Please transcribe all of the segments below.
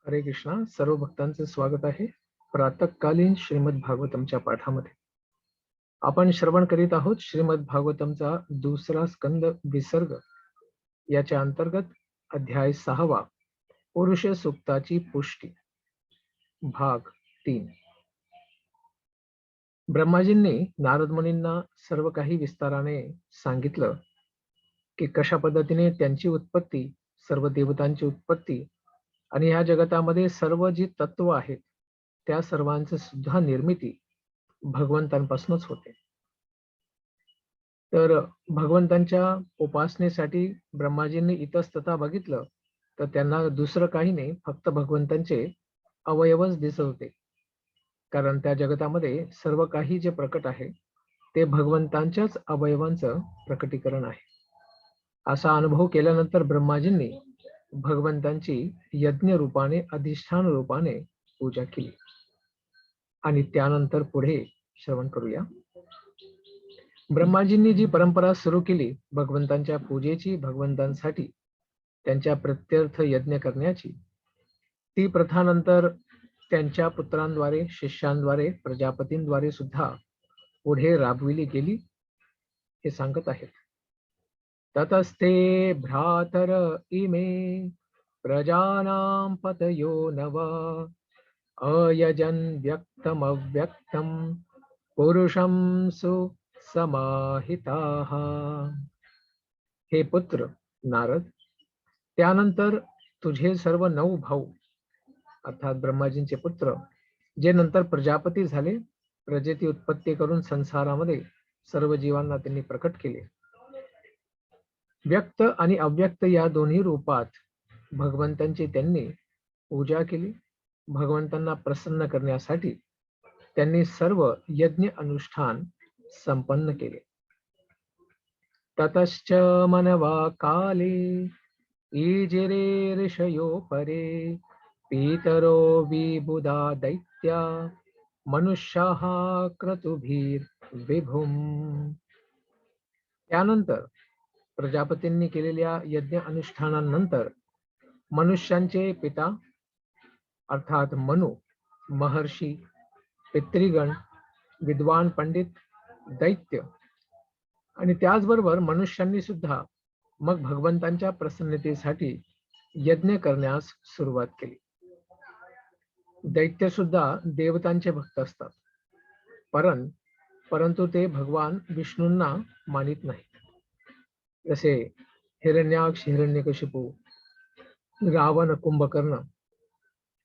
हरे कृष्णा. सर्व भक्तांचे स्वागत आहे प्रातःकालीन श्रीमद भागवतमच्या पाठामध्ये. आपण श्रवण करीत आहोत श्रीमद भागवतमचा दुसरा स्कंद विसर्ग याच्या अंतर्गत अध्याय 6 पुरुष सूक्ताची पुष्टी, भाग 3. ब्रह्माजींनी नारद मुनींना सर्व काही विस्ताराने सांगितलं की कशा पद्धतीने त्यांची उत्पत्ती, सर्व देवतांची उत्पत्ती आणि ह्या जगतामध्ये सर्व जी तत्व आहेत त्या सर्वांची सुद्धा निर्मिती भगवंतांपासूनच होते. तर भगवंतांच्या उपासनेसाठी ब्रह्माजींनी इतस्ततः बघितलं तर त्यांना दुसरं काही नाही, फक्त भगवंतांचे अवयवच दिसत होते. कारण त्या जगतामध्ये सर्व काही जे प्रकट आहे ते भगवंतांच्याच अवयवांचं प्रकटीकरण आहे. असा अनुभव केल्यानंतर ब्रह्माजींनी भगवंतांची यज्ञ रूपाने, अधिष्ठान रूपाने पूजा केली. आणि त्यानंतर पुढे श्रवण करूया. ब्रह्माजींनी जी परंपरा सुरू केली भगवंतांच्या पूजेची, भगवंतांसाठी त्यांच्या प्रत्यर्थ यज्ञ करण्याची, ती प्रथा नंतर त्यांच्या पुत्रांद्वारे, शिष्यांद्वारे, प्रजापतींद्वारे सुद्धा पुढे राबविली गेली हे सांगत आहेत. ततस्ते भ्रातर इमे प्रजानां पतयो नव अयजन व्यक्तम अव्यक्तम पुरुषम सुसमाहिताः. हे पुत्र नारद, त्यानंतर तुझे सर्व 9 भाऊ अर्थात ब्रह्माजींचे पुत्र, जे नंतर प्रजापती झाले, प्रजेची उत्पत्ती करून संसारामध्ये सर्व जीवांना त्यांनी प्रकट केले. व्यक्त आणि अव्यक्त या दोन्ही रूपात भगवंतांची त्यांनी पूजा केली. भगवंतांना प्रसन्न करण्यासाठी त्यांनी सर्व यज्ञ अनुष्ठान संपन्न केले. ततश्च मनवा काले ईजिरे ऋषयो परे पीतरो विबुधा दैत्या मनुष्याः क्रतुभिर विभुम. त्यानंतर प्रजापतींनी केलेल्या यज्ञ अनुष्ठानानंतर मनुष्यांचे पिता अर्थात मनु, महर्षी, पितृगण, विद्वान पंडित, दैत्य आणि त्याचबरोबर मनुष्यांनी सुद्धा मग भगवंतांच्या प्रसन्नतेसाठी यज्ञ करण्यास सुरुवात केली. दैत्य सुद्धा देवतांचे भक्त असतात, परंतु ते भगवान विष्णूंना मानित नाहीत. जसे हिरण्याक्ष, हिरण्यकशिपू, रावण, कुंभकर्ण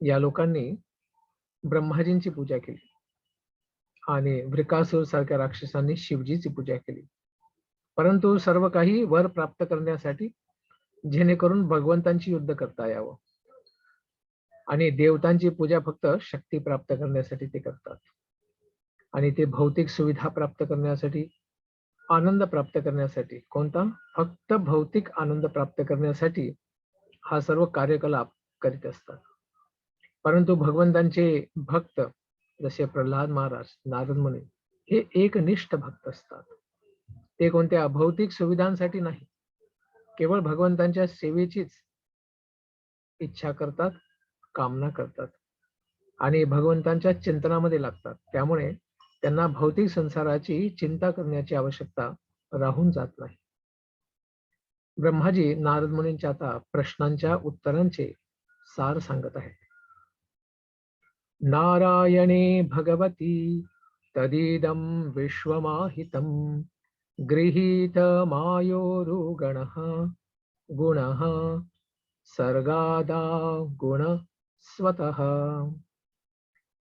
या लोकांनी ब्रह्माजींची पूजा केली आणि वृकासूर सारख्या राक्षसांनी शिवजीची पूजा केली. परंतु सर्व काही वर प्राप्त करण्यासाठी, जेणेकरून भगवंतांची युद्ध करता यावं. आणि देवतांची पूजा फक्त शक्ती प्राप्त करण्यासाठी ते करतात. आणि ते भौतिक सुविधा प्राप्त करण्यासाठी, आनंद प्राप्त करण्यासाठी, कोणता? फक्त भौतिक आनंद प्राप्त करण्यासाठी हा सर्व कार्यकलाप करीत असतात. परंतु भगवंतांचे भक्त जसे प्रल्हाद महाराज, नारद मुनी हे एकनिष्ठ भक्त असतात. ते कोणत्या भौतिक सुविधांसाठी नाही, केवळ भगवंतांच्या सेवेचीच इच्छा करतात, कामना करतात आणि भगवंतांच्या चिंतनामध्ये लागतात. त्यामुळे त्यांना भौतिक संसाराची चिंता करण्याची आवश्यकता राहून जात नाही. ब्रह्माजी नारद मुनींच्या आता प्रश्नांच्या उत्तरांचे सार सांगत आहेत. नारायणे भगवती तदिदं विश्वमाहितं गृहीत मायोरुगणः गुणः सर्गादा गुण स्वतः.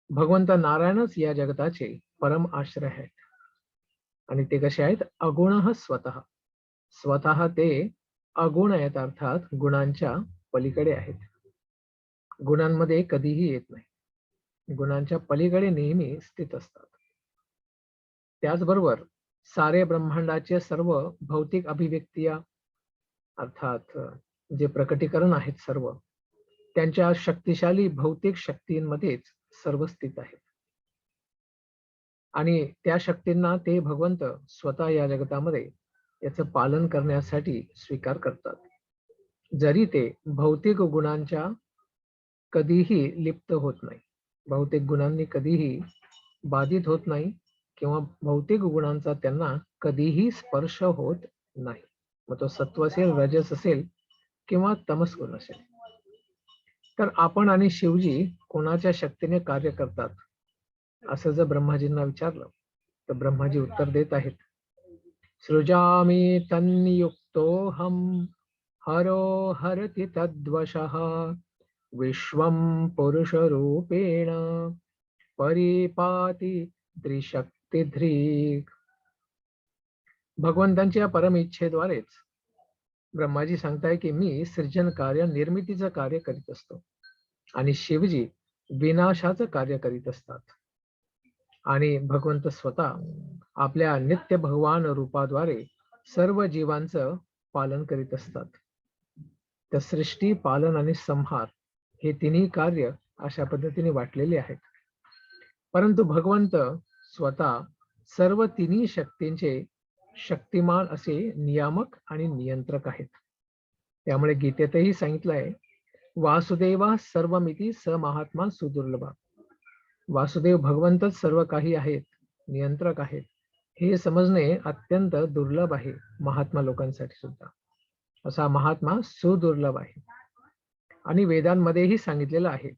भगवंत नारायणच या जगताचे परम आश्रय आहेत. आणि ते कसे आहेत? अगुणः स्वतः. स्वतः ते अगुण आहेत, अर्थात गुणांच्या पलीकडे आहेत. गुणांमध्ये कधीही येत नाही, गुणांच्या पलीकडे नेहमी स्थित असतात. त्याचबरोबर सारे ब्रह्मांडाचे सर्व भौतिक अभिव्यक्तिया अर्थात जे प्रकटीकरण आहेत सर्व, त्यांच्या शक्तिशाली भौतिक शक्तींमध्येच सर्व स्थित आहेत. आणि त्या शक्तींना ते भगवंत स्वतः या जगतामध्ये याचं पालन करण्यासाठी स्वीकार करतात. जरी ते भौतिक गुणांच्या कधीही लिप्त होत नाही, बहुतेक गुणांनी कधीही बाधित होत नाही किंवा बहुतेक गुणांचा त्यांना कधीही स्पर्श होत नाही. मग तो सत्व असेल, रजस असेल किंवा तमस गुण असेल. तर आपण आणि शिवजी कोणाच्या शक्तीने कार्य करतात असं जर ब्रह्माजींना विचारलं तर ब्रह्माजी उत्तर देत आहेत. सृजामि तन्नियुक्तोऽहं हरो हरति तद्वशः विश्वं पुरुषरूपेण परिपाती त्रिशक्तिधृक्. भगवंतांच्या परम इच्छेद्वारेच ब्रह्माजी सांगताय की मी सृजन कार्य, निर्मितीचं कार्य करीत असतो आणि शिवजी विनाशाचं कार्य करीत असतात. आणि भगवंत स्वतः आपल्या नित्य भगवान रूपाद्वारे सर्व जीवांचं पालन करीत असतात. तर सृष्टी, पालन आणि संहार हे तिन्ही कार्य अशा पद्धतीने वाटलेले आहेत. परंतु भगवंत स्वतः सर्व तिन्ही शक्तींचे शक्तिमान असे नियामक आणि नियंत्रक आहेत. त्यामुळे गीतेतही सांगितलंय, वासुदेवा सर्वमिती स महात्मा सुदुर्लभा. वासुदेव भगवंतच सर्व काही आहेत, नियंत्रक आहेत, हे समजणे अत्यंत दुर्लभ आहे महात्मा लोकांसाठी सुद्धा. असा महात्मा सुदुर्लभ आहे. आणि वेदांमध्येही सांगितलेलं आहे,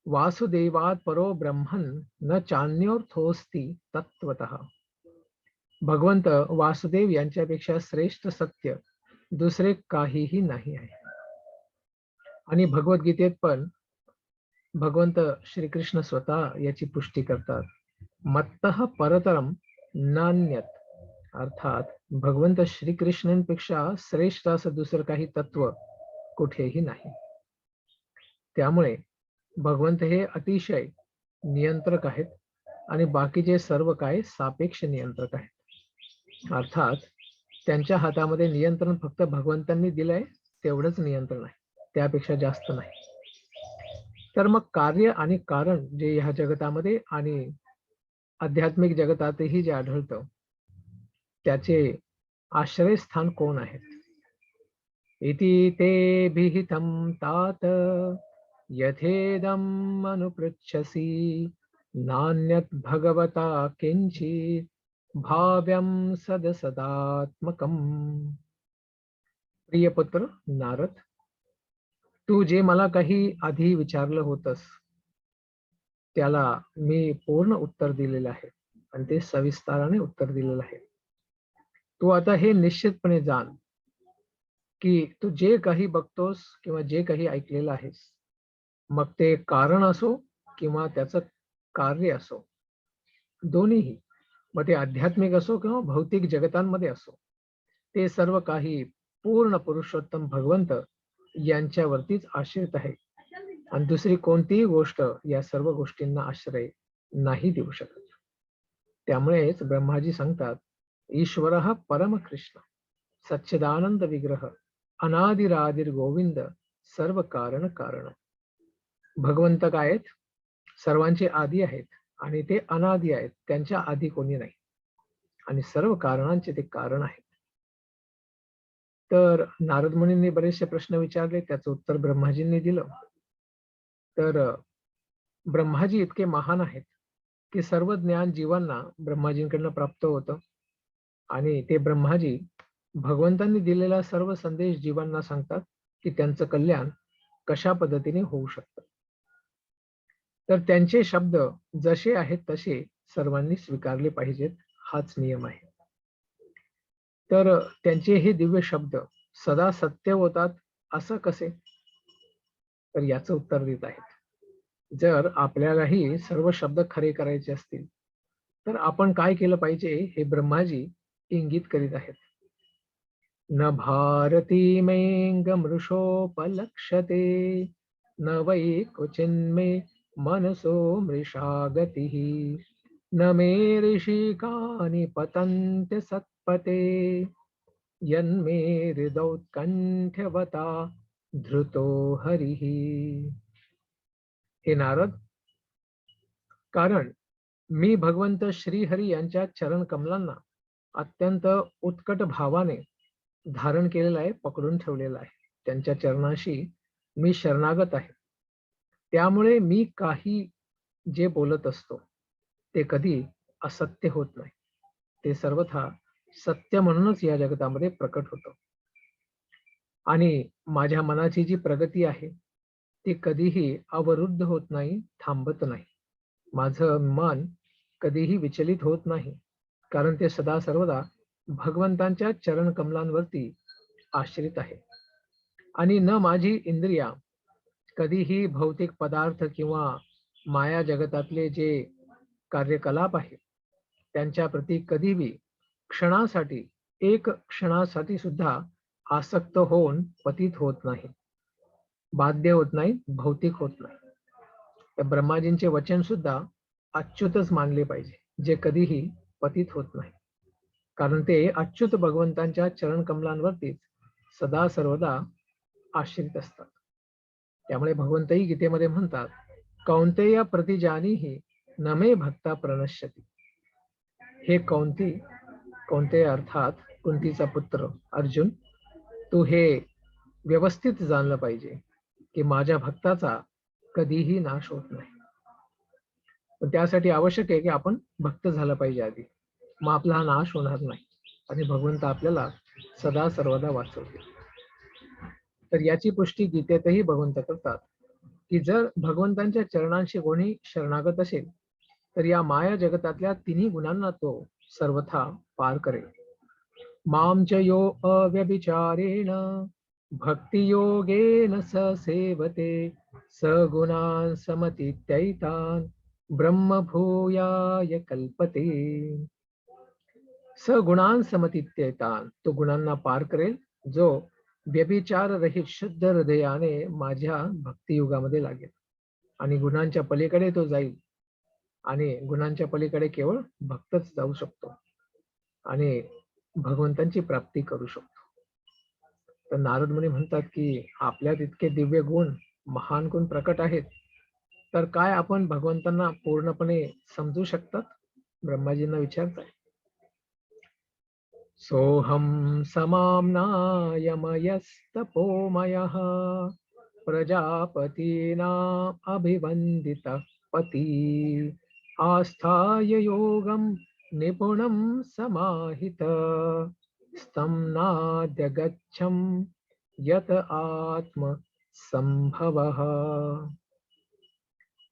वासुदेवात परो ब्रह्मन न चान्योर्थोस्ति तत्वतः. भगवंत वासुदेव यांच्यापेक्षा श्रेष्ठ सत्य दुसरे काहीही नाही आहे. आणि भगवद्गीतेत पण भगवंत श्रीकृष्ण स्वतः याची पुष्टी करतात. मत्तः परतरम नान्यत. अर्थात भगवंत श्रीकृष्णांपेक्षा श्रेष्ठ असं दुसरं काही तत्व कुठेही नाही. त्यामुळे भगवंत हे अतिशय नियंत्रक आहेत आणि बाकीचे सर्व काही सापेक्ष नियंत्रक आहेत. अर्थात त्यांच्या हातामध्ये नियंत्रण फक्त भगवंतांनी दिलंय तेवढंच नियंत्रण आहे, त्यापेक्षा जास्त नाही. तर मग कार्य आणि कारण जे ह्या जगतामध्ये आणि आध्यात्मिक जगतातही जे आढळतं त्याचे आश्रयस्थान कोण आहेत? इति ते विहितं तात यथेदम अनुपृच्छसि नान्यत भगवता किंचित भाव्यम सदसदात्मकम. प्रिय पुत्र नारद, तू जे मला काही आधी विचारलं होतंस त्याला मी पूर्ण उत्तर दिलेलं आहे आणि ते सविस्ताराने उत्तर दिलेलं आहे. तू आता हे निश्चितपणे जाण की तू जे काही बघतोस किंवा जे काही ऐकलेलं आहेस, मग ते कारण असो किंवा त्याचं कार्य असो, दोन्हीही, मग ते आध्यात्मिक असो किंवा भौतिक जगतांमध्ये असो, ते सर्व काही पूर्ण पुरुषोत्तम भगवंत यांच्यावरतीच आश्रित आहे आणि दुसरी कोणतीही गोष्ट या सर्व गोष्टींना आश्रय नाही देऊ शकत. त्यामुळेच ब्रह्माजी सांगतात, ईश्वरः परम कृष्ण सच्चिदानंद विग्रह अनादिरादिर गोविंद सर्व कारण कारण. भगवंत काय आहेत? सर्वांचे आदी आहेत आणि ते अनादी आहेत, त्यांच्या आधी कोणी नाही आणि सर्व कारणांचे ते कारण आहेत. तर नारद मुनींनी बरेचसे प्रश्न विचारले, त्याचं उत्तर ब्रह्माजींनी दिलं. तर ब्रह्माजी इतके महान आहेत की सर्व ज्ञान जीवांना ब्रह्माजींकडनं प्राप्त होतं आणि ते ब्रह्माजी भगवंतांनी दिलेला सर्व संदेश जीवांना सांगतात की त्यांचं कल्याण कशा पद्धतीने होऊ शकतं. तर त्यांचे शब्द जसे आहेत तसे सर्वांनी स्वीकारले पाहिजेत, हाच नियम आहे. तर त्यांचे हे दिव्य शब्द सदा सत्य होतात असं कसे? तर याचं उत्तर देत आहेत. जर आपल्यालाही सर्व शब्द खरे करायचे असतील तर आपण काय केलं पाहिजे हे ब्रह्माजी इंगित करीत आहेत. न भारती मेंग मृषोपलक्षते न वै क्वचिन्मे मनसो मृषागतिः न मे ऋषिकानि पतन्त्य सत्पते यन्मे हृदौत्कण्ठ्यवता धृतो हरिः. हे नारद, कारण मी भगवंत श्रीहरी यांच्या चरण कमलांना अत्यंत उत्कट भावाने धारण केलेलं आहे, पकडून ठेवलेलं आहे. त्यांच्या चरणाशी मी शरणागत आहे त्यामुळे मी काही जे बोलत असतो ते कधी असत्य होत नाही. ते सर्वथा सत्य म्हणूनच या जगतामध्ये प्रकट होतं. आणि माझ्या मनाची जी प्रगती आहे ती कधीही अवरुद्ध होत नाही, थांबत नाही. माझं मन कधीही विचलित होत नाही, कारण ते सदा सर्वदा भगवंतांच्या चरण कमलांवरती आश्रित आहे. आणि न माझी इंद्रिया कधीही भौतिक पदार्थ किंवा माया जगतातले जे कार्यकलाप आहेत त्यांच्या प्रती कधीही क्षणासाठी, एक क्षणासाठी सुद्धा आसक्त होऊन पतित होत नाही, बाध्य होत नाही, भौतिक होत नाही. तर ब्रह्माजींचे वचन सुद्धा अच्युतच मानले पाहिजे, जे कधीही पतित होत नाही, कारण ते अच्युत भगवंतांच्या चरण कमलांवरतीच सदा सर्वदा आश्रित असतात. त्यामुळे भगवंतही गीतेमध्ये म्हणतात, कौंतेय प्रतिजानीहि न मे भक्ता प्रणश्यती. हे कौंतेय अर्थात कुंतीचा पुत्र अर्जुन, तू हे व्यवस्थित जाणलं पाहिजे की माझ्या भक्ताचा कधीही नाश होत नाही. पण त्यासाठी आवश्यक आहे की आपण भक्त झालं पाहिजे आधी, मग आपला हा नाश होणार नाही आणि भगवंत आपल्याला सदा सर्वदा वाचवतील. तर याची पुष्टी गीतेतही भगवंत करतात की जर भगवंतांच्या चरणांशी कोणी शरणागत असेल तर या माया जगतातल्या तिन्ही गुणांना तो सर्वथा पार करेल. मां च यो अव्यभिचारेण भक्तियोगेन स सेवते सगुणान् समतीत्यैतान् ब्रह्मभूयाय कल्पते. सगुणान् समतीत्यैतान्, तो गुणांना पार करेल जो व्यभिचार रहित शुद्ध हृदयाने माझ्या भक्तियुगामध्ये लागेल. आणि गुणांच्या पलीकडे तो जाईल, आणि गुणांच्या पलीकडे केवळ भक्तच जाऊ शकतो आणि भगवंतांची प्राप्ती करू शकतो. तर नारद मुनी म्हणतात की आपल्यात इतके दिव्य गुण, महान गुण प्रकट आहेत, तर काय आपण भगवंतांना पूर्णपणे समजू शकतात? ब्रह्माजींना विचारताय. सोहम समाम्नायमयस्तपोमयः प्रजापतीनाम् अभिवन्दितः पति आस्थाय योगं निपुणं समाहित स्तं नाद्यगच्छं यत आत्म संभवः.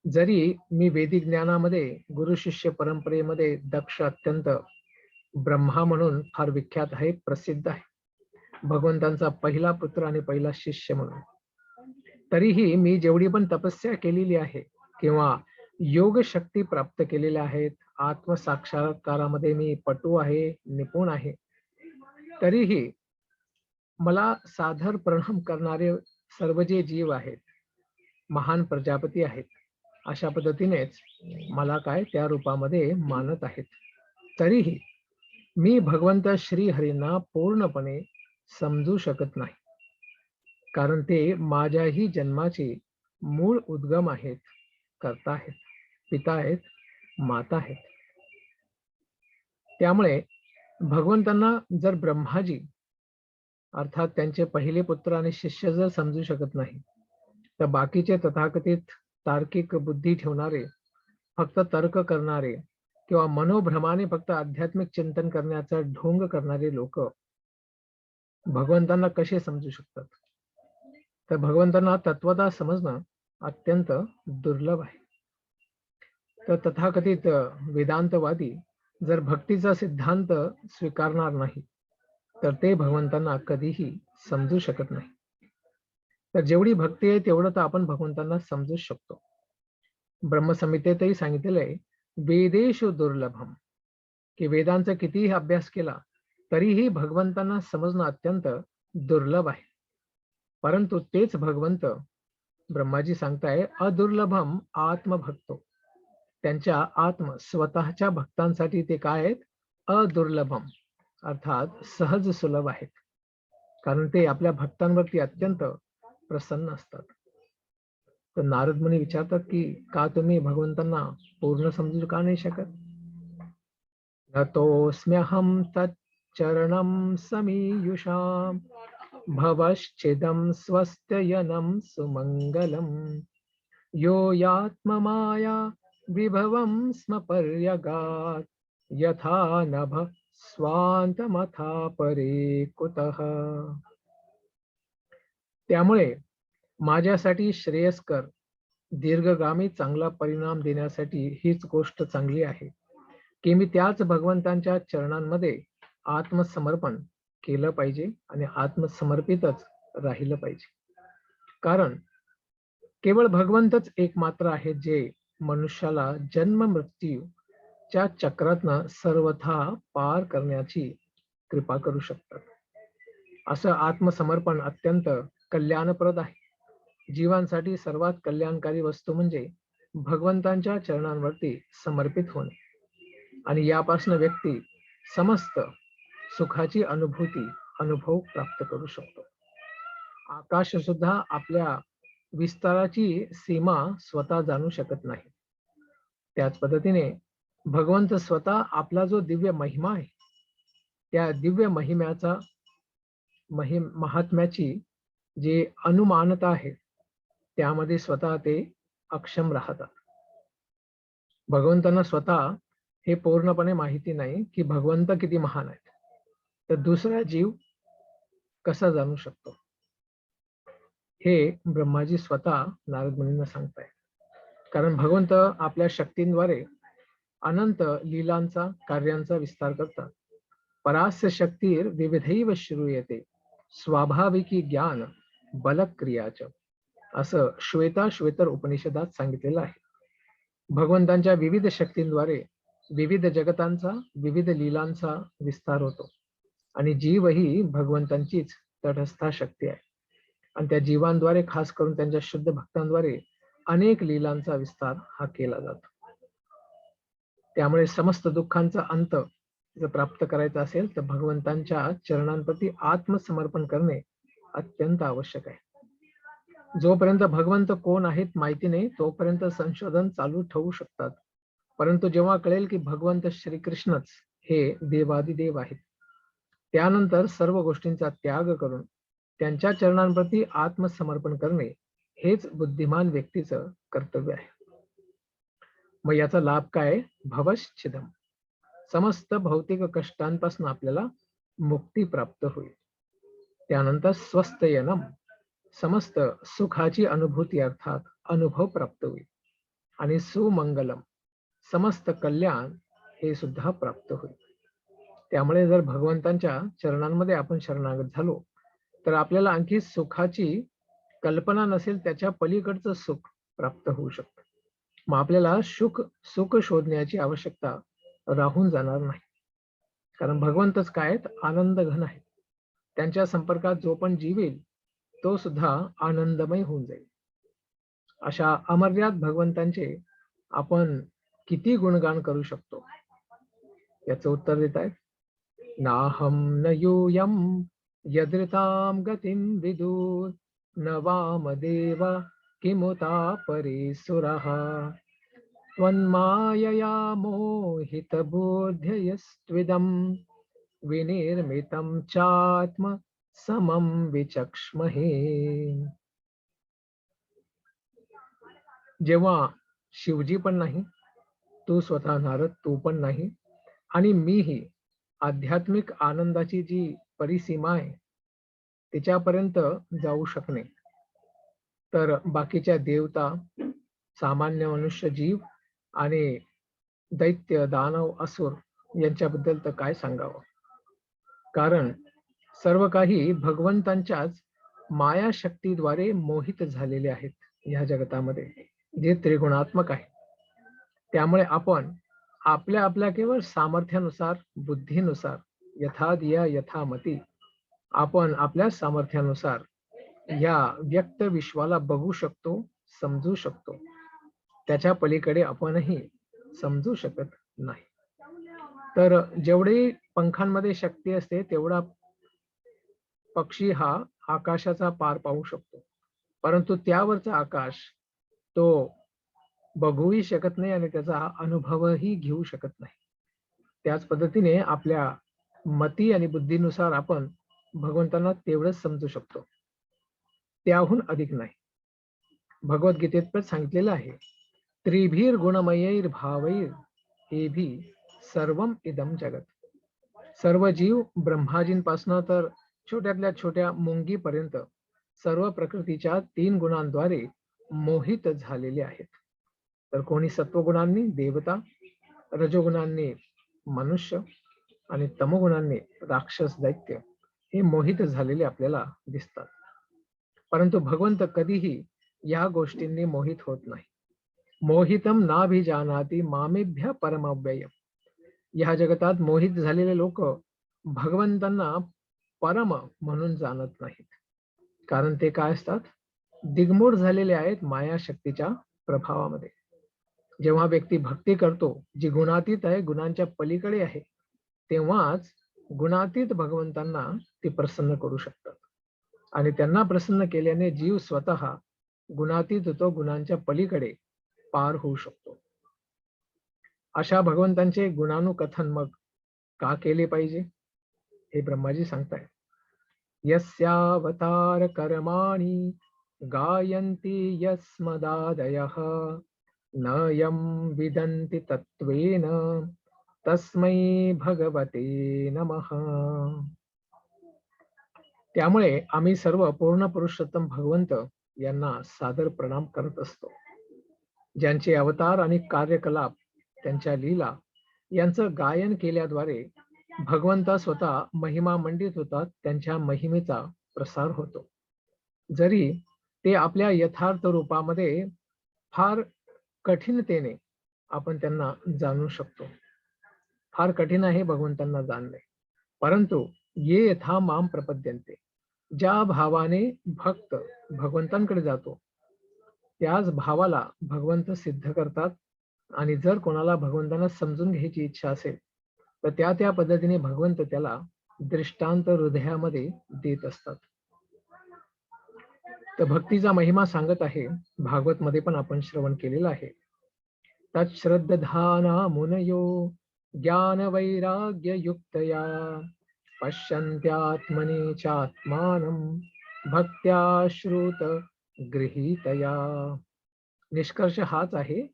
जरी मी वैदिक ज्ञानामध्ये गुरु शिष्य परंपरेमध्ये दक्ष अत्यंत ब्रह्मा म्हणून फार विख्यात आहे, प्रसिद्ध आहे, भगवंतांचा पहिला पुत्र आणि पहिला शिष्य म्हणून, तरीही मी जेवढी पण तपस्या केलेली आहे किंवा योग शक्ती प्राप्त केलेल्या आहेत, आत्मसाक्षात्कारामध्ये मी पटू आहे, निपुण आहे, तरीही मला सादर प्रणाम करणारे सर्व जे जीव आहेत, महान प्रजापती आहेत, अशा पद्धतीनेच मला काय त्या रूपामध्ये मानत आहेत. तरीही मी भगवंत श्री हरींना पूर्णपणे समजू शकत नाही, कारण ते माझ्याही जन्माचे मूळ उद्गम आहेत, कर्ता आहेत, पिता आहेत, माता आहेत. त्यामुळे भगवंतांना जर ब्रह्माजी अर्थात त्यांचे पहिले पुत्र आणि शिष्य जर समजू शकत नाही, तर बाकीचे तथाकथित तार्किक बुद्धी ठेवणारे, फक्त तर्क करणारे किंवा मनोभ्रमाने फक्त आध्यात्मिक चिंतन करण्याचा ढोंग करणारे लोक भगवंतांना कसे समजू शकतात? तर भगवंतांना तत्वतः समजणं अत्यंत दुर्लभ आहे. तर तथाकथित वेदांतवादी जर भक्तीचा सिद्धांत स्वीकारणार नाही तर ते भगवंतांना कधीही समजू शकत नाही. तर जेवढी भक्ती आहे तेवढं तर आपण भगवंतांना समजू शकतो. ब्रह्मसंहितेतही सांगितलेलं आहे, वेदेषु दुर्लभम, की वेदांचा कितीही अभ्यास केला तरीही भगवंतांना समजणं अत्यंत दुर्लभ आहे. परंतु तेच भगवंत ब्रह्माजी सांगताय, अदुर्लभम आत्मभक्तो, त्यांच्या स्वतःच्या भक्तांसाठी ते काय आहेत? अदुर्लभम अर्थात सहज सुलभ आहेत, कारण ते आपल्या भक्तांवरती अत्यंत प्रसन्न असतात. तर नारद मुनी विचारतात की का तुम्ही भगवंतांना पूर्ण समजू का नाही शकत? नतोऽस्म्यहं तच्चरणं समीयुषां भवश्चिदं स्वस्त्ययनं सुमंगलम् यो यात्ममाया विभवं स्म पर्यगात् यथा नभ स्वांतमथा परे कुतः. त्यामुळे माझ्यासाठी श्रेयस्कर दीर्घगामी चांगला परिणाम देण्यासाठी हीच गोष्ट चांगली आहे की मी त्याच भगवंतांच्या चरणांमध्ये आत्मसमर्पण केलं पाहिजे आणि आत्मसमर्पितच राहिलं पाहिजे. कारण केवळ भगवंतच एकमात्र आहेत जे मनुष्याला जन्म मृत्यूच्या चक्रातनं सर्वथा पार करण्याची कृपा करू शकतात. असं आत्मसमर्पण अत्यंत कल्याणप्रद आहे. जीवांसाठी सर्वात कल्याणकारी वस्तू म्हणजे भगवंतांच्या चरणांवरती समर्पित होणे आणि यापासून व्यक्ती समस्त सुखाची अनुभव प्राप्त करू शकतो. आकाश सुद्धा आपल्या विस्ताराची सीमा स्वतः जाणू शकत नाही. त्याच पद्धतीने भगवंत स्वतः आपला जो दिव्य महिमा आहे त्या दिव्य महात्म्याची जी अनुमानता आहे त्यामध्ये स्वतः ते अक्षम राहतात. भगवंतांना स्वतः हे पूर्णपणे माहिती नाही की भगवंत किती महान आहेत, तर दुसरा जीव कसा जाणू शकतो हे ब्रह्माजी स्वतः नारद मुनींना सांगताय. कारण भगवंत आपल्या शक्तींद्वारे अनंत लीलांचा कार्यांचा विस्तार करतात. परास्य शक्तीर विविधैव श्रूयते स्वाभाविकी ज्ञान बलक्रियाच, असं श्वेतर उपनिषदात सांगितलेलं आहे. भगवंतांच्या विविध शक्तींद्वारे विविध जगतांचा विविध लीलांचा विस्तार होतो आणि जीव ही भगवंतांचीच तटस्था शक्ती आहे आणि त्या जीवांद्वारे खास करून त्यांच्या शुद्ध भक्तांद्वारे अनेक लीलांचा विस्तार हा केला जातो. त्यामुळे समस्त दुःखांचा अंत जर प्राप्त करायचा असेल तर भगवंतांच्या चरणांप्रती आत्मसमर्पण करणे अत्यंत आवश्यक आहे. जोपर्यंत भगवंत कोण आहेत माहिती नाही तोपर्यंत संशोधन चालू ठेवू शकतात, परंतु जेव्हा कळेल की भगवंत श्रीकृष्णच हे देवादिदेव आहेत त्यानंतर सर्व गोष्टींचा त्याग करून त्यांच्या चरणांप्रती आत्मसमर्पण करणे हेच बुद्धिमान व्यक्तीचं कर्तव्य आहे. मग याचा लाभ काय? भवश्छिदम, समस्त भौतिक कष्टांपासून आपल्याला मुक्ती प्राप्त होईल. त्यानंतर स्वस्थयनम, समस्त सुखाची अनुभूती अर्थात अनुभव प्राप्त होईल आणि सुमंगलम, समस्त कल्याण हे सुद्धा प्राप्त होईल. त्यामुळे जर भगवंतांच्या चरणांमध्ये आपण शरणागत झालो तर आपल्याला आणखी सुखाची कल्पना नसेल त्याच्या पलीकडचं सुख प्राप्त होऊ शकतं. मग आपल्याला सुख शोधण्याची आवश्यकता राहून जाणार नाही. कारण भगवंतच काय आहेत? आनंद घन आहेत. त्यांच्या संपर्कात जो पण जीवेल तो सुद्धा आनंदमय होऊन जाईल. अशा अमर्याद भगवंतांचे आपण किती गुणगान करू शकतो याचं उत्तर देत आहेत. नाहम न यूयम यदृताम गतिम विदुर न वामदेवा किमुता परे सुरः त्वन्मायया मोहितबुद्ध्ययस्त्विदं विनिर्मितं चात्म समं विचक्ष्महे. जेव्हा शिवजी पण नाही, तू स्वतः नारद तू पण नाही आणि मीही आध्यात्मिक आनंदाची जी परिसीमा आहे तिच्यापर्यंत जाऊ शकणे, तर बाकीच्या देवता, सामान्य मनुष्य जीव आणि दैत्य दानव असुर यांच्याबद्दल तर काय सांगावं. कारण सर्व काही भगवंतांच्याच माया शक्तीद्वारे मोहित झालेले आहेत या जगतामध्ये जे त्रिगुणात्मक आहे. त्यामुळे आपण आपल्या केवळ सामर्थ्यानुसार बुद्धीनुसार यथादिया यथामती आपण आपल्या सामर्थ्यानुसार या व्यक्त विश्वाला बघू शकतो, समजू शकतो. त्याच्या पलीकडे आपणही समजू शकत नाही. तर जेवढी पंखांमध्ये शक्ती असते तेवढा पक्षी हा आकाशाचा पार पाहू शकतो, परंतु त्यावरचा आकाश तो बघूही शकत नाही आणि त्याचा अनुभवही घेऊ शकत नाही. त्याच पद्धतीने आपल्या मती आणि बुद्धीनुसार आपण भगवंतांना तेवढंच समजू शकतो, त्याहून अधिक नाही. भगवद्गीतेत पण सांगितलेलं आहे, त्रिभीर गुणमयैर भावैर एभी सर्वम इदम जगत. सर्व जीव ब्रह्माजींपासून तर छोट्यातल्या छोट्या मुंगीपर्यंत सर्व प्रकृतीच्या 3 गुणांद्वारे मोहित झालेले आहेत. तर कोणी सत्वगुणांनी देवता, रजोगुणांनी मनुष्य आणि तमोगुणांनी राक्षस दैत्य हे मोहित झालेले आपल्याला दिसतात. परंतु भगवंत कधीही या गोष्टींनी मोहित होत नाही. मोहितम नाभिजानाति मामेभ्य परमव्ययम. या जगतात मोहित झालेले लोक भगवंतांना परम म्हणून जाणत नाहीत. कारण ते काय असतात? दिग्मूढ झालेले आहेत माया शक्तीच्या प्रभावामध्ये. जेव्हा व्यक्ती भक्ती करतो, जी गुणातीत आहे, गुणांच्या पलीकडे आहे, तेव्हाच गुणातीत भगवंतांना ते प्रसन्न करू शकतात. आणि त्यांना प्रसन्न केल्याने जीव स्वतः गुणातीत होतो, गुणांच्या पलीकडे पार होऊ शकतो. अशा भगवंतांचे गुणानुकथन मग का केले पाहिजे हे ब्रह्माजी सांगतायत. यस्यावतार कर्माणि गायन्ति यस्मदादयः न यं विदन्ति तत्त्वेन तस्मै भगवते नमः. त्यामुळे आम्ही सर्व पूर्ण पुरुषोत्तम भगवंत यांना सादर प्रणाम करत असतो. ज्यांचे अवतार आणि कार्यकलाप, त्यांच्या लीला यांचं गायन केल्याद्वारे भगवंता स्वतः महिमा मंडित होतात, त्यांच्या महिमेचा प्रसार होतो. जरी ते आपल्या यथार्थ रूपामध्ये फार कठीणतेने आपण त्यांना जाणू शकतो. फार कठीण आहे भगवंतांना जाणणे. परंतु ये यथा माम प्रपद्यन्ते, ज्या भावाने भक्त भगवंतांकडे जातो त्याच भावाला भगवंत सिद्ध करतात. आणि जर कोणाला भगवंतांना समजून घ्यायची इच्छा असेल तर त्या पद्धतीने भगवंत त्याला दृष्टांत हृदयामध्ये देत असतात. तर भक्तीचा महिमा सांगत आहे, भागवत मध्ये पण आपण श्रवण केलेला आहे. तच्छ्रद्धाना मुनयो ज्ञान वैराग्य युक्तया पश्यन्त्यात्मनि चात्मानं भक्त्या श्रुत गृहीतया. निष्कर्ष हाच आहे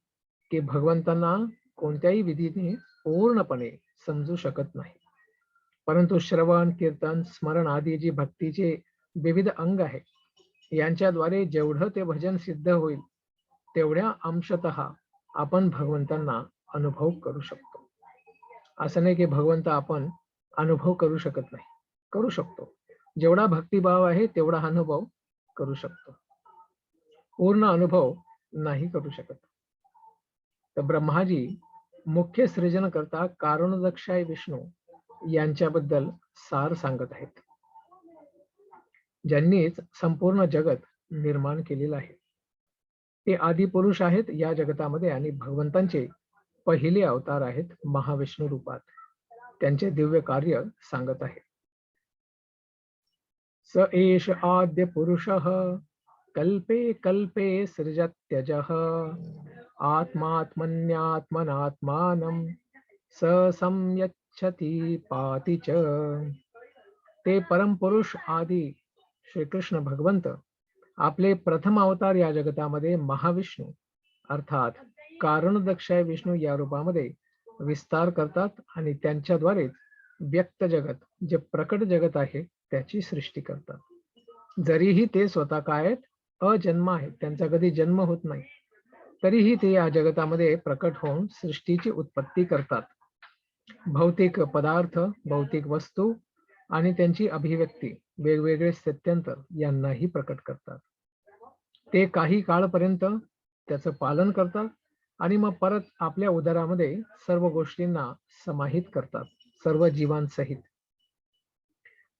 की भगवंतांना कोणत्याही विधीने पूर्णपणे समजू शकत नाही. परंतु श्रवण, कीर्तन, स्मरण आदी जी भक्तीचे विविध अंग आहे, यांच्याद्वारे जेवढं ते भजन सिद्ध होईल तेवढ्या अंशतः आपण भगवंतांना अनुभव करू शकतो. असं नाही की भगवंत आपण अनुभव करू शकत नाही, करू शकतो. जेवढा भक्तिभाव आहे तेवढा अनुभव करू शकतो, पूर्ण अनुभव नाही करू शकत. तर ब्रह्माजी मुख्य सृजनकर्ता कारणदक्षाय विष्णू यांच्याबद्दल सार सांगत आहेत, ज्यांनीच संपूर्ण जगत निर्माण केलेलं आहे. ते आदी पुरुष आहेत या जगतामध्ये आणि भगवंतांचे पहिले अवतार आहेत महाविष्णू रूपात. त्यांचे दिव्य कार्य सांगत आहे. स एष आद्य पुरुषः कल्पे कल्पे सृजत्यजः आत्मात्मन्यात्मनात्मानं स संयच्छति पाति च. ते परमपुरुष आदी श्रीकृष्ण भगवंत आपले प्रथम अवतार या जगतामध्ये महाविष्णू अर्थात कारणदक्षाय विष्णू या रूपामध्ये विस्तार करतात आणि त्यांच्याद्वारे व्यक्त जगत, जे प्रकट जगत आहे, त्याची सृष्टी करतात. जरीही ते स्वतः काय आहेत? अजन्म आहेत, त्यांचा कधी जन्म होत नाही, तरीही ते या जगतामध्ये प्रकट होऊन सृष्टीची उत्पत्ती करतात. भौतिक पदार्थ, भौतिक वस्तू आणि त्यांची अभिव्यक्ती, वेगवेगळे स्थित्यंतर यांनाही प्रकट करतात. ते काही काळपर्यंत त्याचं पालन करतात आणि मग परत आपल्या उदरामध्ये सर्व गोष्टींना समाहित करतात, सर्व जीवांसहित.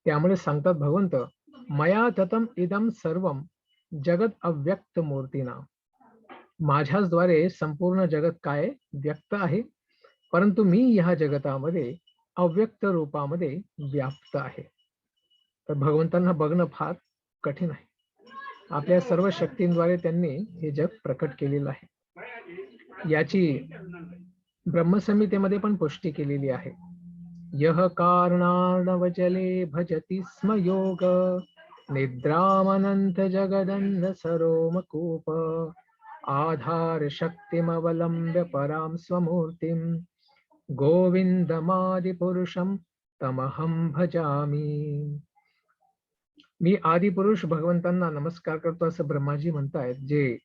त्यामुळे सांगतात भगवंत, मया ततम इदम सर्वम जगत अव्यक्त मूर्तीना. माझ्याचद्वारे संपूर्ण जगत काय व्यक्त आहे, परंतु मी ह्या जगतामध्ये अव्यक्त रूपामध्ये व्याप्त आहे. तर भगवंतांना बघणं फार कठीण आहे. आपल्या सर्व शक्तींद्वारे त्यांनी हे जग प्रकट केलेलं आहे. याची ब्रह्मसंहितेमध्ये पण पुष्टी केलेली आहे. यह कारणार्णवजले भजति स्म योग निद्रामनंत जगदन्ध सरोमकूप आधार शक्तिमवलंब्य परां स्वमूर्तिं गोविंदमादिपुरुषं तमहं भजामि. मी आदिपुरुष भगवंतांना नमस्कार करतो असं ब्रह्माजी म्हणतायत, जे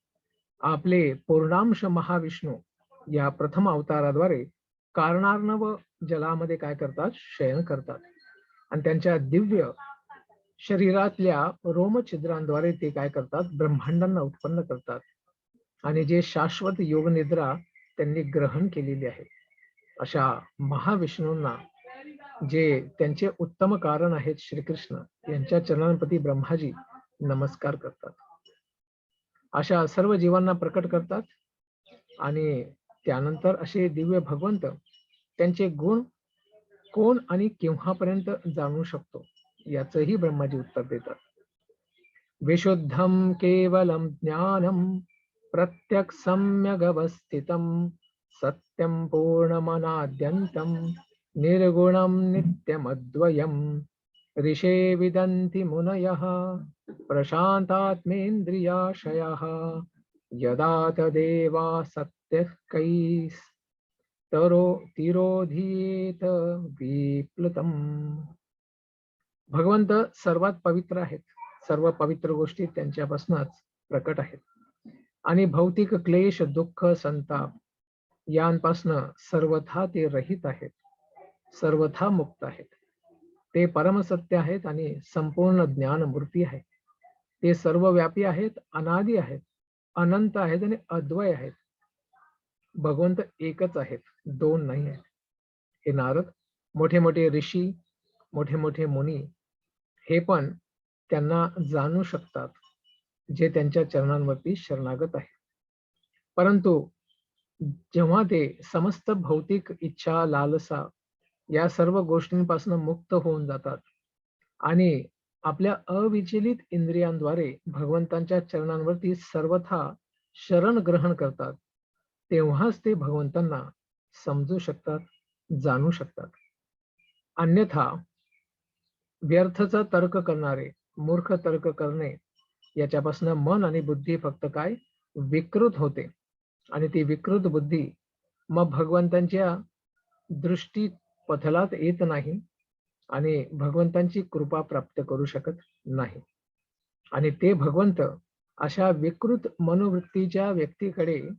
आपले पूर्णांश महाविष्णू या प्रथम अवताराद्वारे कारणार्णव जलामध्ये काय करतात, शयन करतात. आणि त्यांच्या दिव्य शरीरातल्या रोमछिद्रांद्वारे ते काय करतात, ब्रह्मांडांना उत्पन्न करतात. आणि जे शाश्वत योगनिद्रा त्यांनी ग्रहण केलेली आहे, अशा महाविष्णूंना, जे त्यांचे उत्तम कारण आहेत श्रीकृष्ण, यांच्या चरणांप्रती ब्रह्माजी नमस्कार करतात. अशा सर्व जीवांना प्रकट करतात. आणि त्यानंतर असे दिव्य भगवंत त्यांचे गुण कोण आणि केव्हापर्यंत जाणू शकतो, याचंही ब्रह्माजी उत्तर देतात. विशुद्धम केवलम ज्ञानम प्रत्यक् सम्यगवस्थितम सत्यम पूर्णमनाद्यंतम निर्गुणम नित्यमद्वयम ऋषे विदन्ति मुनयः प्रशान्तात्मेन्द्रियाशयः यदा तदेवा सत्यः तिरोधीयेत विप्लुतम. भगवंत सर्वात पवित्र आहेत. सर्व पवित्र गोष्टी त्यांच्यापासूनच प्रकट आहेत. आणि भौतिक क्लेश, दुःख, संताप यांपासनं सर्वथा ते रहित आहेत, सर्वथा मुक्त आहेत. ते परमसत्य आहेत आणि संपूर्ण ज्ञान मूर्ती आहे. ते सर्वव्यापी आहेत, अनादि आहेत, अनंत आहेत आणि अद्वय आहेत. भगवंत एकच आहेत, दोन नाही आहेत. हे नारद, मोठे मोठे ऋषी, मोठे मोठे मुनी हे पण त्यांना जाणू शकतात, जे त्यांच्या चरणांवरती शरणागत आहे. परंतु जेव्हा ते समस्त भौतिक इच्छा, लालसा या सर्व गोष्टींपासून मुक्त होऊन जातात आणि आपल्या अविचलित इंद्रियांद्वारे भगवंतांच्या चरणांवरती सर्वथा शरण ग्रहण करतात, तेव्हाच ते भगवंतांना समजू शकतात, जाणू शकतात. अन्यथा व्यर्थचा तर्क करणारे, मूर्ख तर्क करणे, याच्यापासून मन आणि बुद्धी फक्त काय, विकृत होते. आणि ती विकृत बुद्धी मग भगवंतांच्या दृष्टी पथलात येत नाही आणि भगवंतांची कृपा प्राप्त करू शकत नाही. आणि ते भगवंत अशा विकृत मनोवृत्तीच्या व्यक्तीकडे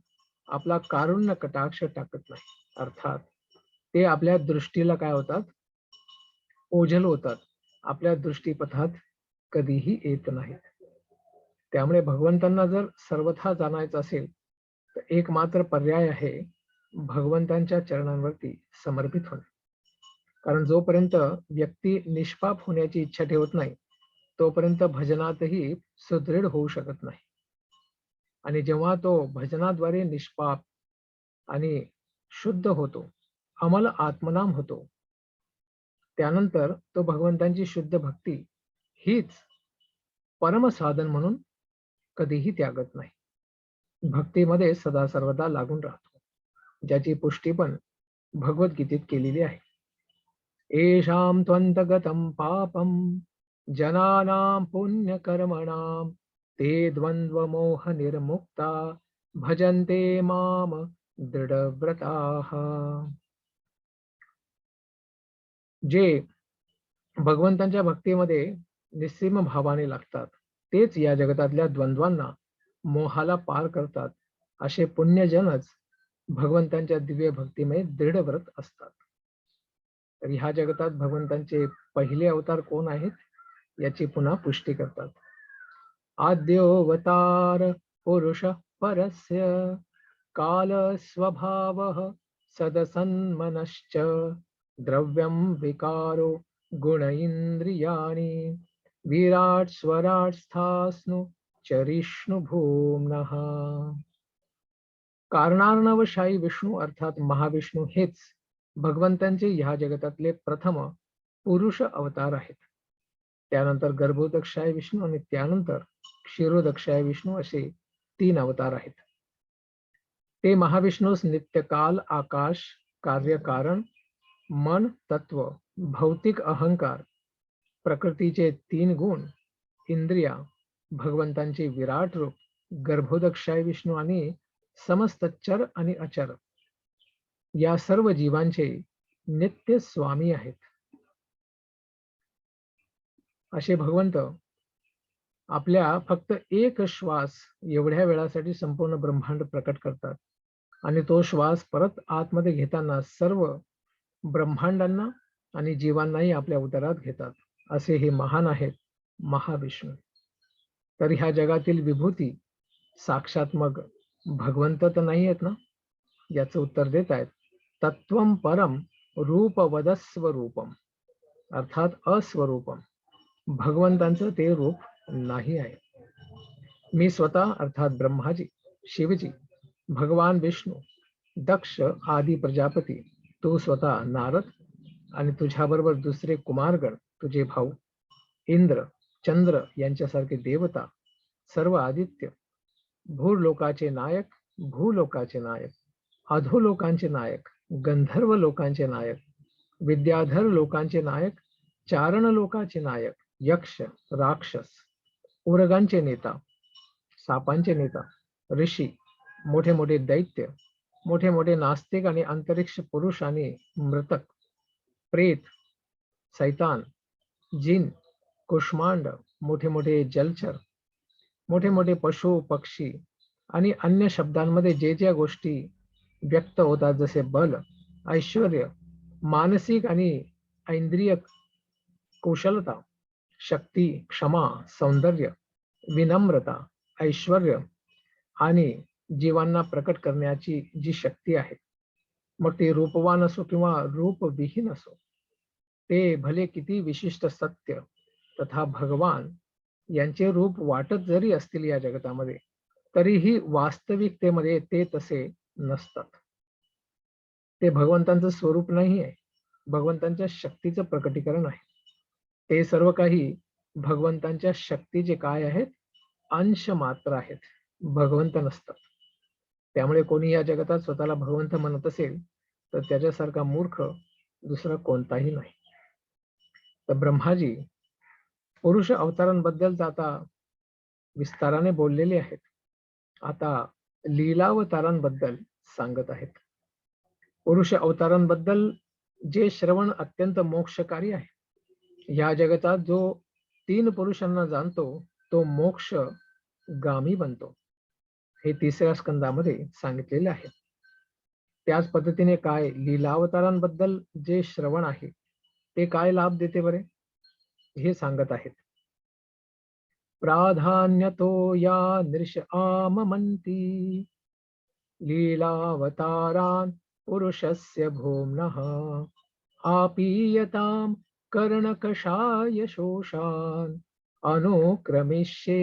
आपला कारुण्य कटाक्ष टाकत नाही. अर्थात ते आपल्या दृष्टीला काय होतात, ओझल होतात, आपल्या दृष्टीपथात कधीही येत नाहीत. त्यामुळे भगवंतांना जर सर्वथा जाणायचं असेल तर एक मात्र पर्याय आहे, भगवंतांच्या चरणांवरती समर्पित होणे. कारण जोपर्यंत व्यक्ती निष्पाप होण्याची इच्छा ठेवत नाही, तोपर्यंत भजनातही सुदृढ होऊ शकत नाही. आणि जेव्हा तो भजनाद्वारे निष्पाप आणि शुद्ध होतो, अमल आत्मनाम होतो, त्यानंतर तो भगवंतांची शुद्ध भक्ती हीच परमसाधन म्हणून कधीही त्यागत नाही. भक्तीमध्ये सदा सर्वदा लागून राहतो, ज्याची पुष्टी पण भगवद्गीतेत केलेली आहे. येषां त्वन्तगतं पापं जनानां पुण्यकर्मणां ते द्वन्द्वमोह निर्मुक्ता भजन्ते माम दृढव्रताः. जे भगवंतांच्या भक्तीमध्ये निस्सीम भावाने लागतात, तेच या जगतातल्या द्वंद्वांना, मोहाला पार करतात. असे पुण्यजनच भगवंतांच्या दिव्य भक्तीमध्ये दृढव्रत असतात. तर ह्या जगतात भगवंतांचे पहिले अवतार कोण आहेत, याची पुन्हा पुष्टी करतात. आद्योऽवतार पुरुष परस्य काल स्वभावः सदसन्मनश्च द्रव्यं विकारो गुण इंद्रियाणि विराट स्वराट स्थास्नु चरिष्णु भूम्नः. कारणार्णवशाही विष्णू अर्थात महाविष्णू हेच भगवंतांचे ह्या जगतातले प्रथम पुरुष अवतार आहेत. त्यानंतर गर्भोदक्षाय विष्णू आणि त्यानंतर क्षीरोदक्षाय विष्णू असे 3 अवतार आहेत. ते महाविष्णूस नित्यकाल, आकाश, कार्यकारण, मन, तत्व, भौतिक अहंकार, प्रकृतीचे 3 गुण इंद्रिया, भगवंतांचे विराट रूप, गर्भोदक्षाय विष्णू आणि समस्त चर आणि अचर या सर्व जीवांचे नित्य स्वामी आहेत. असे भगवंत आपल्या फक्त एक श्वास एवढ्या वेळासाठी संपूर्ण ब्रह्मांड प्रकट करतात आणि तो श्वास परत आतमध्ये घेताना सर्व ब्रह्मांडांना आणि जीवांनाही आपल्या उदरात घेतात. असे हे महान आहेत महाविष्णू. तर ह्या जगातील विभूती साक्षात मग भगवंत तर नाही आहेत ना? याचं उत्तर देत आहेत, तत्वम परम रूप वदस्वरूपम, अर्थात अस्वरूपम. भगवंतांचं ते रूप नाही आहे. मी स्वतः अर्थात ब्रह्माजी, शिवजी, भगवान विष्णू, दक्ष आदी प्रजापती, तू स्वतः नारद आणि तुझ्याबरोबर दुसरे कुमारगण, तुझे भाऊ इंद्र, चंद्र यांच्यासारखे देवता, सर्व आदित्य, भूलोकाचे नायक, भूलोकाचे नायक, अधोलोकांचे नायक, गंधर्व लोकांचे नायक, विद्याधर लोकांचे नायक, चारण लोकांचे नायक, यक्ष, राक्षस, उरगांचे नेता, सापांचे नेता, ऋषी, मोठे मोठे दैत्य, मोठे मोठे नास्तिक आणि अंतरिक्ष पुरुष आणि मृतक, प्रेत, सैतान, जिन, कुष्मांड, मोठे मोठे जलचर, मोठे मोठे पशु पक्षी आणि अन्य शब्दांमध्ये जे ज्या गोष्टी व्यक्त होतात, जसे बल, ऐश्वर्य, मानसिक आणि ऐंद्रिय कौशलता, शक्ती, क्षमा, सौंदर्य, विनम्रता, ऐश्वर्य आणि जीवांना प्रकट करण्याची जी शक्ती आहे, मग ते रूपवान असो किंवा रूपविहीन असो, ते भले किती विशिष्ट सत्य तथा भगवान यांचे रूप वाटत जरी असतील या जगतामध्ये, तरीही वास्तविकतेमध्ये ते तसे नसतात. ते भगवंतांचं स्वरूप नाही आहे, भगवंतांच्या शक्तीचं प्रकटीकरण आहे. ते सर्व काही भगवंतांच्या शक्तीचे काय आहेत, अंश मात्र आहेत, भगवंत नसतात. त्यामुळे कोणी या जगतात स्वतःला भगवंत म्हणत असेल तर त्याच्यासारखा मूर्ख दुसरा कोणताही नाही. तर ब्रह्माजी पुरुष अवतारांबद्दल आता विस्ताराने बोललेले आहेत. आता लीलावतारांबद्दल सांगत आहेत. पुरुष अवतारांबद्दल जे श्रवण अत्यंत मोक्षकारी आहे. या जगतात जो 3 पुरुषांना जाणतो तो मोक्ष गामी बनतो, हे 3ऱ्या स्कंदामध्ये सांगितलेले आहे. त्याच पद्धतीने काय लीलावतारांबद्दल जे श्रवण आहे ते काय लाभ देते बरे, हे सांगत आहेत. प्राधान्यतो या नृष आममन्ति लीलावतारान् पुरुषस्य भूम्नः आपीयतां कर्णकषाय शोषान् अनुक्रमिष्ये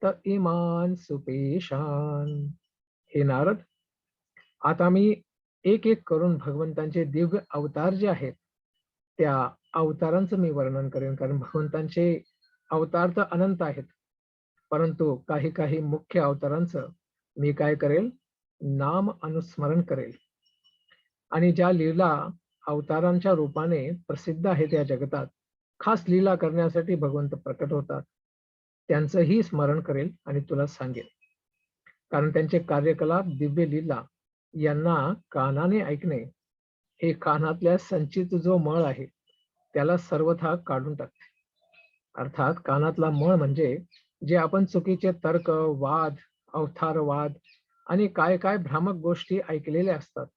त इमान् सुपेशान्. हे नारद, आता मी एक एक करून भगवंतांचे दिव्य अवतार जे आहेत त्या अवतारांचं मी वर्णन करेन, कारण भगवंतांचे अवतार तर अनंत आहेत, परंतु काही काही मुख्य अवतारांचं मी काय करेल, नाम अनुस्मरण करेल. आणि ज्या लीला अवतारांच्या रूपाने प्रसिद्ध आहेत या जगतात, खास लीला करण्यासाठी भगवंत प्रकट होतात, त्यांचंही स्मरण करेल आणि तुला सांगेल. कारण त्यांचे कार्यकलाप, दिव्य लीला यांना कानाने ऐकणे हे कानातल्या संचित जो मळ आहे त्याला सर्वथा काढून टाकते. अर्थात कानातला मळ म्हणजे जे आपण चुकीचे तर्क, वाद, अवतारवाद आणि काय काय भ्रामक गोष्टी ऐकलेल्या असतात,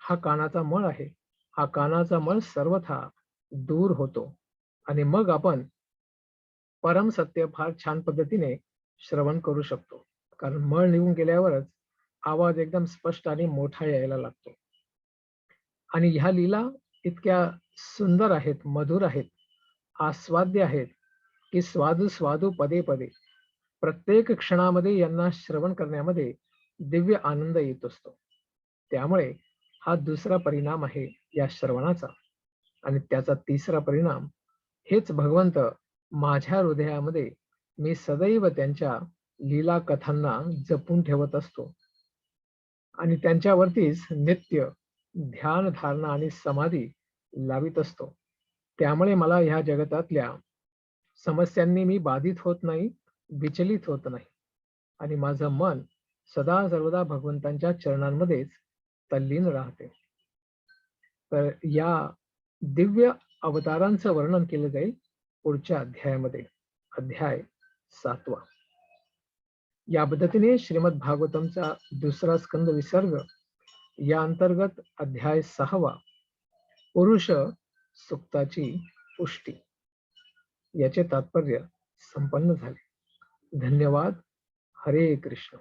हा कानाचा मळ आहे. हा कानाचा मळ सर्वथा दूर होतो आणि मग आपण परम सत्य फार छान पद्धतीने श्रवण करू शकतो. कारण मळ निघून गेल्यावरच आवाज एकदम स्पष्ट आणि मोठा यायला लागतो. आणि ह्या लीला इतक्या सुंदर आहेत, मधुर आहेत, आस्वाद्य आहेत की स्वादू स्वादू पदे पदे प्रत्येक क्षणामध्ये यांना श्रवण करण्यामध्ये दिव्य आनंद येत असतो. त्यामुळे हा दुसरा परिणाम आहे या श्रवणाचा. आणि त्याचा तिसरा परिणाम हेच भगवंत माझ्या हृदयामध्ये मी सदैव त्यांच्या लीला कथांना जपून ठेवत असतो आणि त्यांच्यावरतीच नित्य ध्यान, धारणा आणि समाधी लावित असतो. त्यामुळे मला ह्या जगतातल्या समस्यांनी मी बाधित होत नाही, विचलित होत नाही आणि माझं मन सदा सर्वदा भगवंतांच्या चरणांमध्येच तल्लीन राहते. तर या दिव्य अवतारांचं वर्णन केलं जाईल पुढच्या अध्यायामध्ये, अध्याय 7वा. या पद्धतीने श्रीमद भागवतमचा दुसरा स्कंद विसर्ग या अंतर्गत अध्याय 6वा पुरुष सुक्ताची पुष्टी याचे तात्पर्य संपन्न झाले. धन्यवाद. हरे कृष्ण.